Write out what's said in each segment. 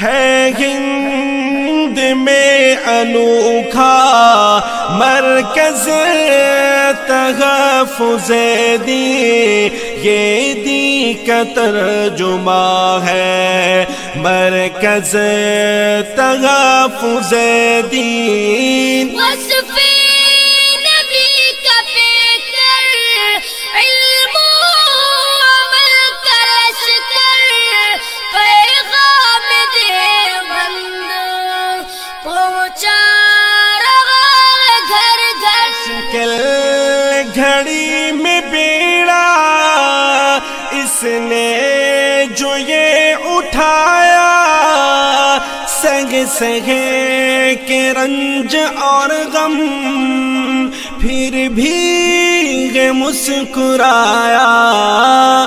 ہے ہند میں انوکھا مرکز تحفظ دین، یہ دین کا ترجمہ ہے مرکز تحفظ دین۔ گھڑی میں بیڑا اس نے جو یہ اٹھایا، سنگ سہے کے رنج اور غم پھر بھی مسکرایا،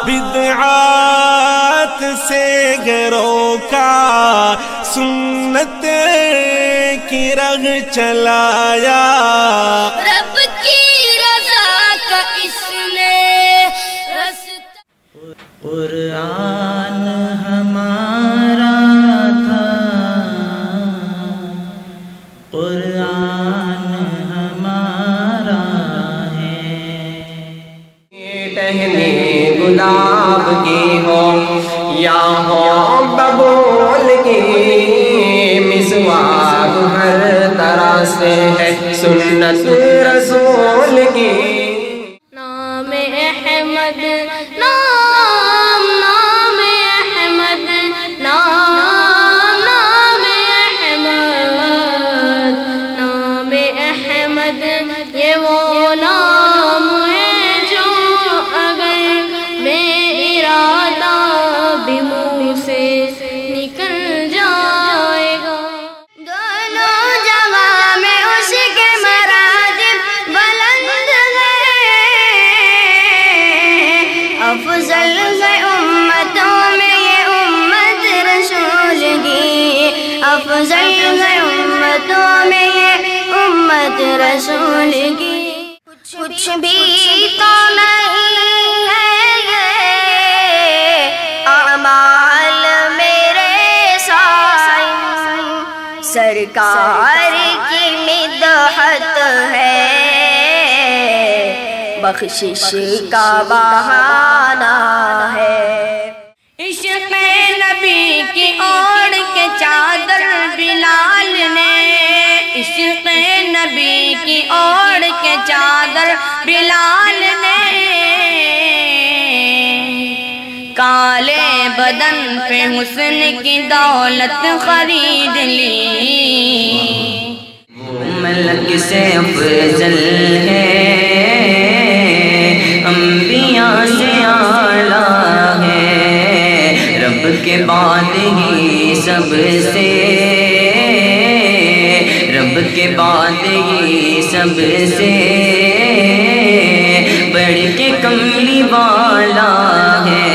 بدعات سے روکا سنت کی رگ چلایا، رب کی رضا کا اس نے قرآن ہمارا تھا، قرآن ہمارا ہے۔ ٹہنی گلاب کی ہو یا ہو ببول کی، مسواک ہر طرح سے ہے سنت رسول کی۔ نام احمد نام، نام احمد نام، نام احمد، نام احمد یہ وہ نام ہے جو اگر بے ارادہ بھی منہ سے نکل جائے گا۔ دونوں جگہ میں اس کے مراتب بلند ہیں، افضل ہے امتوں میں یہ امت رسول کی، افضل ہے امتوں میں یہ امت رسول کی۔ کچھ بھی تو نہیں ہے یہ اعمال میرے سائن، سرکار کی مدحت ہے، بخشش کا بہانہ ہے۔ عشق نبی کی اوڑھ کے چادر بلال نے، عشق نبی کی اوڑھ کے چادر بلال نے، کالے بدن پہ حسن کی دولت خرید لی۔ وہ ملک سے افضل ہے، انبیاء سے اعلیٰ ہے، رب کے بعد ہی سب سے، رب کے بعد ہی سب سے بڑھ کے کملی والا ہے۔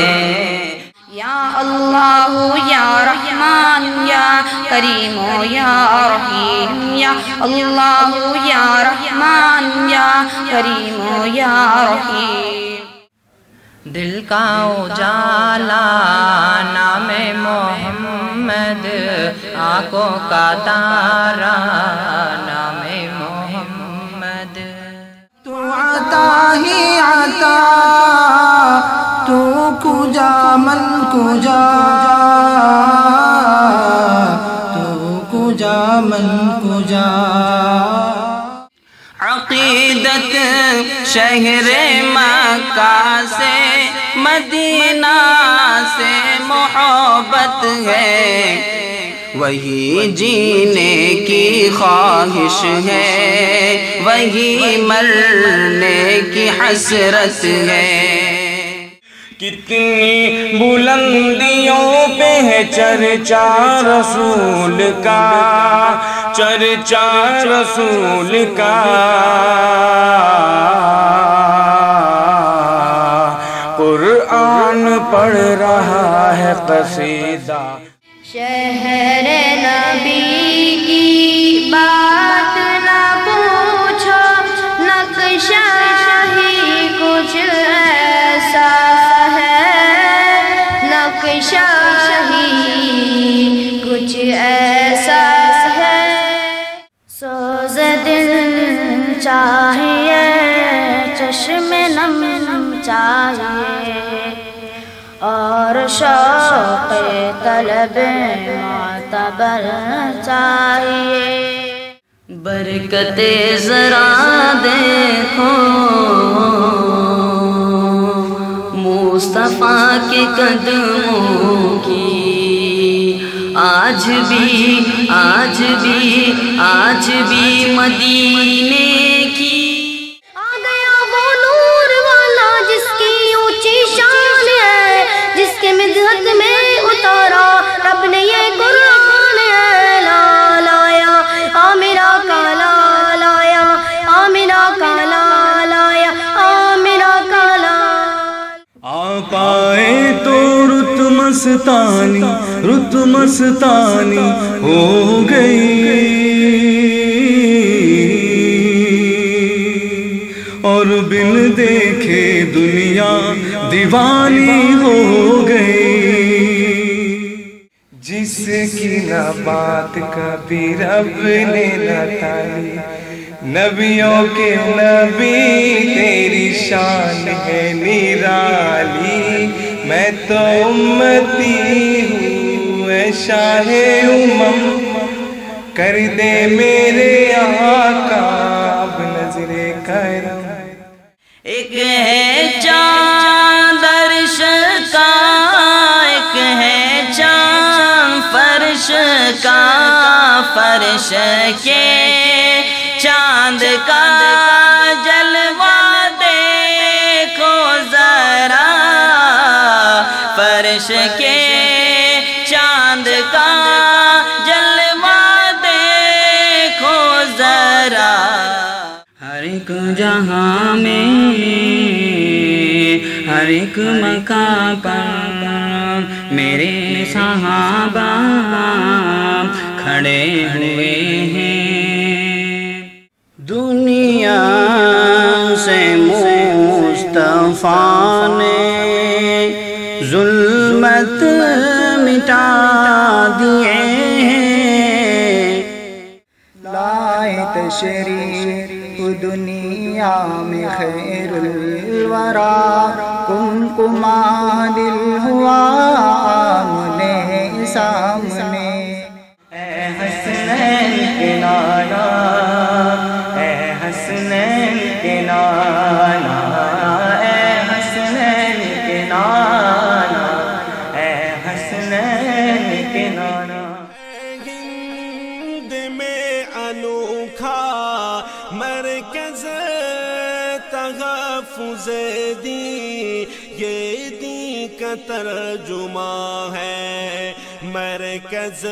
یا اللہ یا رحمان یا کریم یا رحیم، یا اللہ یا رحمان یا کریم یا رحیم۔ دل کا اجالا نام محمد، آنکھوں کا تارا نام محمد۔ تو عطا ہی عطا، تو کجا من کجا، تو کجا من کجا۔ عقیدت شہر مکہ سے مدینہ سے محبت ہے، وہی جینے کی خواہش ہے، وہی مرنے کی حسرت ہے۔ کتنی بلندیوں پہ ہے چرچا رسول کا، چرچا رسول کا، قرآن پڑھ رہا ہے قصیدہ۔ شہر نبی کی بات نہ پوچھو، نقشہ ہی کچھ ایسا ہے، نقشہ ہی کچھ ایسا ہے سوز دل چاہیے چشم نم چاہیے اور شوق طلب معتبر چاہیے برکت ذرا دیکھو مصطفیٰ کے قدموں کی آج بھی مدینے کی آ گیا وہ نور والا جس کی اونچی شان ہے جس کے مدحت میں اتارا رب نے یہ قرآن ہے لا لایا آمنہ کا لا لایا آمنہ کا لا لایا آمنہ کا لا آ پائے تو رت مستانی ہو گئی اور بن دیکھے دنیا دیوانی ہو گئی جس کی نہ بات کبھی رب نے نہ ٹالی نبیوں کے نبی تیری شان ہے نرالی میں تو امتی ہوں اے شاہ امم کر دے میرے آقا اب نظر کرم ایک ہے چاند عرش کا ایک ہے چاند فرش کا فرش کے چاند کا جلوہ دیکھو ذرا فرش کے چاند کا جلوہ دیکھو ذرا ہر ایک جہاں میں ہر ایک مقام پر میرے صحابہ کھڑے ہوئے ہیں دنیا سے مصطفیٰ نے ظلمت مٹا دیے لائے تشریف دنیا میں خیر الورا کمکمان دل ہوا آمنے سامنے اے حسنین کے نانا اے حسنین کے نانا اے حسنین کے نانا اے حسنین کے نانا ہند میں انوکھا مرکز تحفظ دی یہ دی کا ترجمہ ہے مرکز